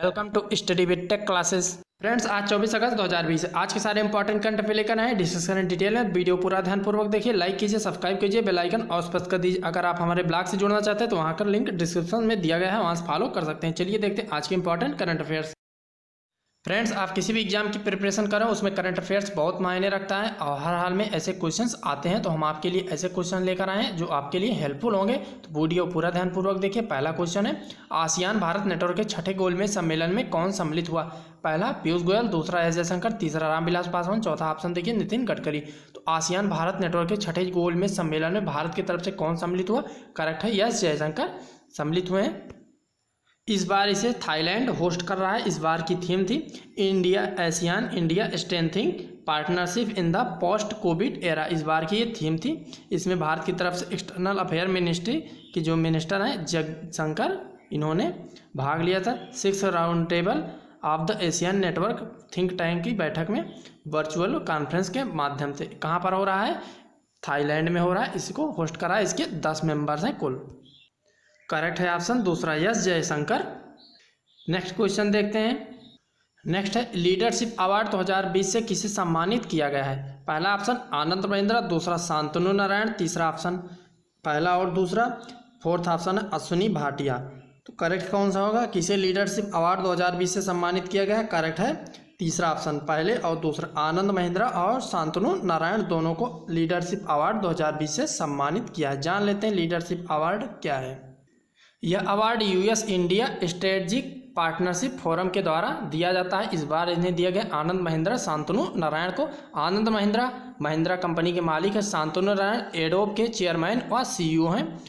Welcome to study with tech classes. Friends, आज 24 अगस्त 2020 आज के सारे इंपॉर्टेंट करंट अफेयर लेकर आए हैं। डिस्कस करें डिटेल में। वीडियो पूरा ध्यानपूर्वक देखिए, लाइक कीजिए, सब्सक्राइब कीजिए, बेल आइकन और स्पर्श कर दीजिए। अगर आप हमारे ब्लॉग से जुड़ना चाहते हैं तो वहाँ का लिंक डिस्क्रिप्शन में दिया गया है, वहाँ से फॉलो कर सकते हैं। चलिए देखते हैं आज के इंपॉर्टेंट करंट अफेयर्स। फ्रेंड्स, आप किसी भी एग्जाम की प्रिपरेशन करें उसमें करंट अफेयर्स बहुत मायने रखता है और हर हाल में ऐसे क्वेश्चंस आते हैं, तो हम आपके लिए ऐसे क्वेश्चन लेकर आए हैं जो आपके लिए हेल्पफुल होंगे। तो वीडियो पूरा ध्यानपूर्वक देखिए। पहला क्वेश्चन है, आसियान भारत नेटवर्क के छठे गोलमेज सम्मेलन में कौन सम्मिलित हुआ? पहला पीयूष गोयल, दूसरा एस जयशंकर, तीसरा रामविलास पासवान, चौथा ऑप्शन देखिए नितिन गडकरी। तो आसियान भारत नेटवर्क के छठे गोलमेज सम्मेलन में भारत की तरफ से कौन सम्मिलित हुआ? करेक्ट है, एस जयशंकर सम्मिलित हुए हैं। इस बार इसे थाईलैंड होस्ट कर रहा है। इस बार की थीम थी India ASEAN India strengthening partnership in the post COVID era. इस बार की ये थीम थी। इसमें भारत की तरफ से एक्सटर्नल अफेयर मिनिस्ट्री की जो मिनिस्टर हैं जयशंकर, इन्होंने भाग लिया था 6th round table of the Asian network think tank की बैठक में वर्चुअल कॉन्फ्रेंस के माध्यम से। कहाँ पर हो रहा है? थाईलैंड में हो रहा है। इसको होस्ट करा है। इसके 10 मेंबर्स हैं कुल। करेक्ट है ऑप्शन दूसरा, यस जयशंकर। नेक्स्ट क्वेश्चन देखते हैं। नेक्स्ट है, लीडरशिप अवार्ड 2020 से किसे सम्मानित किया गया है? पहला ऑप्शन आनंद महिंद्रा, दूसरा शांतनु नारायण, तीसरा ऑप्शन पहला और दूसरा, फोर्थ ऑप्शन है अश्विनी भाटिया। तो करेक्ट कौन सा होगा? किसे लीडरशिप अवार्ड 2020 से सम्मानित किया गया है? करेक्ट है तीसरा ऑप्शन, पहले और दूसरा, आनंद महिंद्रा और शांतनु नारायण दोनों को लीडरशिप अवार्ड 2020 से सम्मानित किया है। जान लेते हैं लीडरशिप अवार्ड क्या है। यह award US India strategic partnership forum के द्वारा दिया जाता है। इस बार इन्हें दिया गया आनंद महिंद्रा शांतनु नारायण को। आनंद महिंद्रा कंपनी के मालिक है। शांतनु नारायण एडोब के चेयरमैन और सीईओ हैं।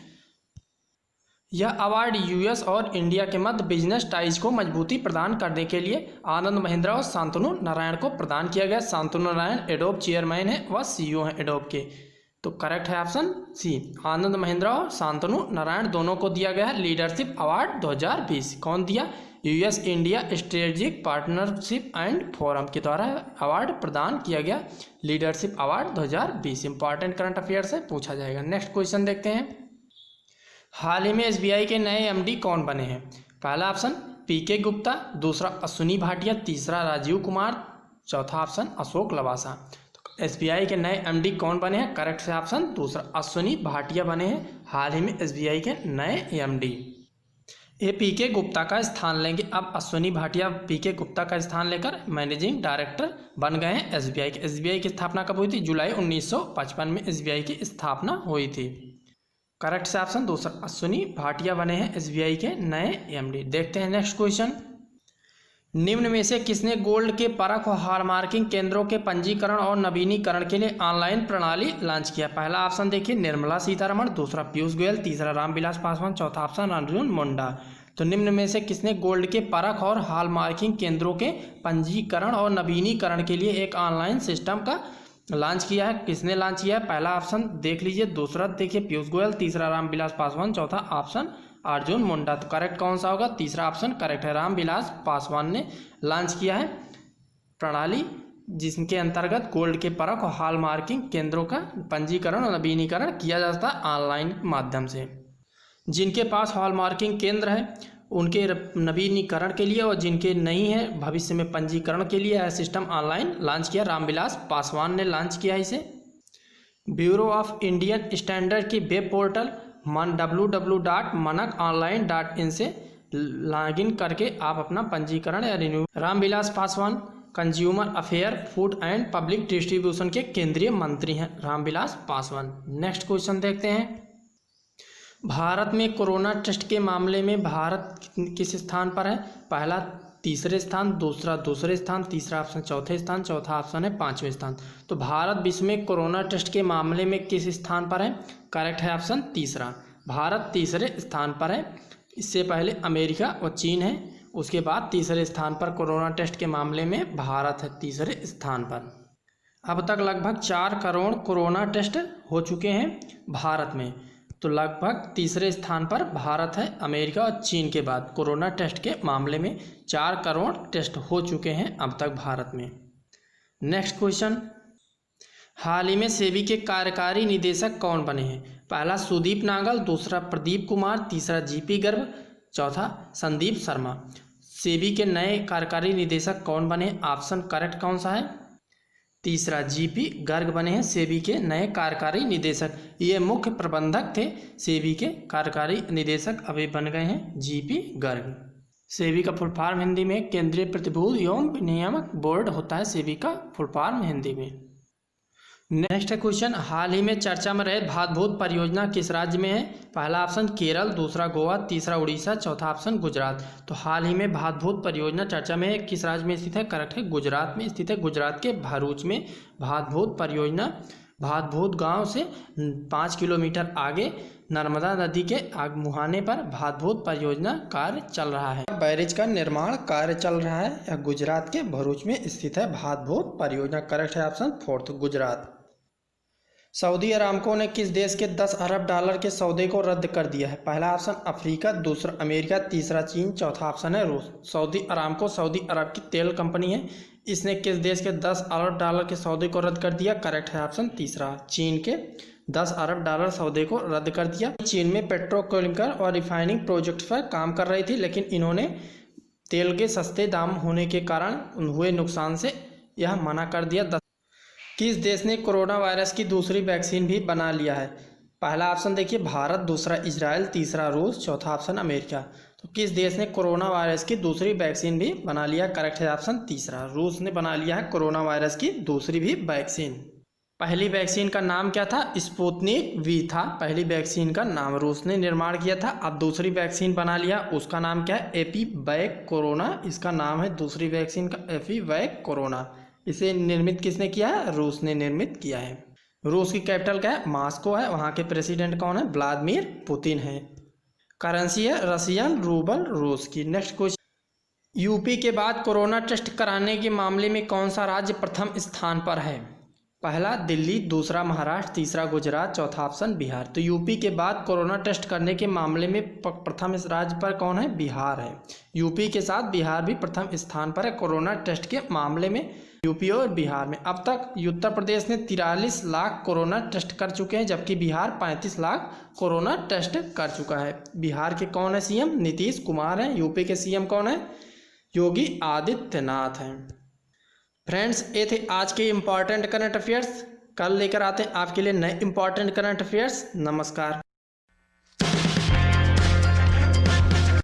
यह अवार्ड यूएस और इंडिया के मध्य बिजनेस टाइज को मजबूती प्रदान करने के लिए आनंद महिंद्रा और शांतनु नारायण को प्रदान किया गया। शांतनु नारायण एडोब चेयरमैन है व सीईओ हैं एडोब के। तो करेक्ट है ऑप्शन सी, आनंद महिंद्रा और शांतनु नारायण दोनों को दिया गया है लीडरशिप अवार्ड 2020। कौन दिया? US India strategic partnership and forum के द्वारा अवार्ड प्रदान किया गया leadership award 2020। Important current affair से पूछा जाएगा। नेक्स्ट क्वेश्चन देखते हैं। हाल ही में एसबीआई के नए एमडी कौन बने हैं? पहला ऑप्शन पीके गुप्ता, दूसरा अश्विनी भाटिया, तीसरा राजीव कुमार, चौथा ऑप्शन अशोक लवासा। एसबीआई के नए एमडी कौन बने हैं? करेक्ट है ऑप्शन दूसरा, अश्विनी भाटिया बने हैं हाल ही में एसबीआई के नए एमडी। ये पीके गुप्ता का स्थान लेंगे। अब अश्विनी भाटिया पीके गुप्ता का स्थान लेकर मैनेजिंग डायरेक्टर बन गए हैं एसबीआई के। एसबीआई की स्थापना कब हुई थी? जुलाई 1955 में एसबीआई की स्थापना हुई थी। करेक्ट है ऑप्शन दूसरा, अश्विनी भाटिया बने हैं एसबीआई के नए एमडी। देखते हैं नेक्स्ट क्वेश्चन। निम्न में से किसने गोल्ड के परख और हॉलमार्किंग केंद्रों के पंजीकरण और नवीनीकरण के लिए ऑनलाइन प्रणाली लॉन्च किया? पहला ऑप्शन देखिए निर्मला सीतारमण, दूसरा पीयूष गोयल, तीसरा रामविलास पासवान, चौथा ऑप्शन अर्जुन मुंडा। तो निम्न में से किसने गोल्ड के परख और हॉलमार्किंग केंद्रों के पंजीकरण और नवीनीकरण के लिए एक ऑनलाइन सिस्टम का लॉन्च किया है? किसने लॉन्च किया है? पहला ऑप्शन देख लीजिए, दूसरा देखिए पीयूष गोयल, तीसरा रामविलास पासवान, चौथा ऑप्शन अर्जुन मुंडा। तो करेक्ट कौन सा होगा? तीसरा ऑप्शन करेक्ट है, रामविलास पासवान ने लॉन्च किया है प्रणाली जिसके अंतर्गत गोल्ड के परख और हॉलमार्किंग केंद्रों का पंजीकरण और नवीनीकरण किया जाता है ऑनलाइन माध्यम से। जिनके पास हॉलमार्किंग केंद्र है उनके नवीनीकरण के लिए और जिनके नहीं है भविष्य में पंजीकरण के लिए यह सिस्टम ऑनलाइन लॉन्च किया। रामविलास पासवान ने लॉन्च किया इसे। ब्यूरो ऑफ इंडियन स्टैंडर्ड की वेब पोर्टल www.manakonline.in से लॉगिन करके आप अपना पंजीकरण या renew. Ramvilas Paswan consumer affair, food and public distribution के केंद्रीय मंत्री हैं रामविलास पासवान। नेक्स्ट क्वेश्चन देखते हैं। भारत में कोरोना टेस्ट के मामले में भारत किस स्थान पर है? पहला तीसरे स्थान, दूसरा दूसरे स्थान, तीसरा ऑप्शन चौथे स्थान, चौथा ऑप्शन है पांचवें स्थान। तो भारत विश्व में कोरोना टेस्ट के मामले में किस स्थान पर है? करेक्ट है ऑप्शन तीसरा, भारत तीसरे स्थान पर है। इससे पहले अमेरिका और चीन है, उसके बाद तीसरे स्थान पर कोरोना टेस्ट के मामले में भारत है तीसरे स्थान पर। अब तक लगभग 4 करोड़ कोरोना टेस्ट हो चुके हैं भारत में। तो लगभग तीसरे स्थान पर भारत है अमेरिका और चीन के बाद। कोरोना टेस्ट के मामले में 4 करोड़ टेस्ट हो चुके हैं अब तक भारत में। Next question. हाल ही में सेबी के कार्यकारी निदेशक कौन बने हैं? पहला सुदीप नागल, दूसरा प्रदीप कुमार, तीसरा जीपी गर्ग, चौथा संदीप शर्मा। सेबी के नए कार्यकारी निदेशक कौन बने? ऑप्शन करेक्ट कौन सा है? तीसरा, जीपी गर्ग बने हैं सेबी के नए कार्यकारी निदेशक। ये मुख्य प्रबंधक थे सेबी के कार्यकारी निदेशक, अभी बन गए हैं जीपी गर्ग। सेबी का फुल फॉर्म हिंदी में केंद्रीय प्रतिभूति एवं विनियामक बोर्ड होता है, सेबी का फुल फॉर्म हिंदी में। नेक्स्ट क्वेश्चन, हाल ही में चर्चा में रहे भात भूत परियोजना किस राज्य में है? पहला ऑप्शन केरल, दूसरा गोवा, तीसरा उड़ीसा, चौथा ऑप्शन गुजरात। तो हाल ही में भात भूत परियोजना चर्चा में है, किस राज्य में स्थित है? करेक्ट है, गुजरात में स्थित है। गुजरात के भरूच में भात भूत परियोजना, भात भूत गाँव से 5 किलोमीटर आगे नर्मदा नदी के मुहाने पर भात भूत परियोजना कार्य चल रहा है। बैरेज का निर्माण कार्य चल रहा है। यह गुजरात के भरूच में स्थित है भात भूत परियोजना। करेक्ट है option fourth, Gujarat. Saudi Aramco ने किस देश के 10 अरब डॉलर के सौदे को रद्द कर दिया है? पहला ऑप्शन अफ्रीका, दूसरा अमेरिका, तीसरा चीन, चौथा ऑप्शन है रूस। सऊदी अरामको सऊदी अरब की तेल कंपनी है। इसने किस देश के 10 अरब डॉलर के सौदे को रद्द कर दिया? करेक्ट है ऑप्शन तीसरा, चीन के 10 अरब डॉलर सौदे को रद्द कर दिया। चीन में पेट्रोकेमिकल और रिफाइनिंग प्रोजेक्ट पर काम कर रही थी, लेकिन इन्होंने तेल के सस्ते दाम होने के कारण हुए नुकसान से यह मना कर दिया। किस देश ने कोरोना वायरस की दूसरी वैक्सीन भी बना लिया है? पहला ऑप्शन देखिए भारत, दूसरा इजराइल, तीसरा रूस, चौथा ऑप्शन अमेरिका। तो किस देश ने कोरोना वायरस की दूसरी वैक्सीन भी बना लिया? करेक्ट है ऑप्शन तीसरा, रूस ने बना लिया है कोरोना वायरस की दूसरी भी वैक्सीन। पहली वैक्सीन का नाम क्या था? स्पुतनिक वी था पहली वैक्सीन का नाम, रूस ने निर्माण किया था। अब दूसरी वैक्सीन बना लिया, उसका नाम क्या है? एपीवैक कोरोना, इसका नाम है दूसरी वैक्सीन का एपीवैक कोरोना। इसे निर्मित किसने किया है? रूस ने निर्मित किया है। रूस की कैपिटल क्या है? मॉस्को है। वहाँ के प्रेसिडेंट कौन है? व्लादिमीर पुतिन है। करेंसी है रशियन रूबल रूस की। नेक्स्ट क्वेश्चन, यूपी के बाद कोरोना टेस्ट कराने के मामले में कौन सा राज्य प्रथम स्थान पर है? पहला दिल्ली, दूसरा महाराष्ट्र, तीसरा गुजरात, चौथा ऑप्शन बिहार। तो यूपी के बाद कोरोना टेस्ट करने के मामले में प्रथम इस राज्य पर कौन है? बिहार है। यूपी के साथ बिहार भी प्रथम स्थान पर है कोरोना टेस्ट के मामले में, यूपी और बिहार में। अब तक उत्तर प्रदेश ने 43 लाख कोरोना टेस्ट कर चुके हैं, जबकि बिहार 35 लाख कोरोना टेस्ट कर चुका है। बिहार के कौन है सीएम? नीतीश कुमार हैं। यूपी के सीएम कौन है? योगी आदित्यनाथ हैं। फ्रेंड्स, ये थे आज के इम्पॉर्टेंट करंट अफेयर्स। कल लेकर आते हैं आपके लिए नए इम्पॉर्टेंट करंट अफेयर्स। नमस्कार।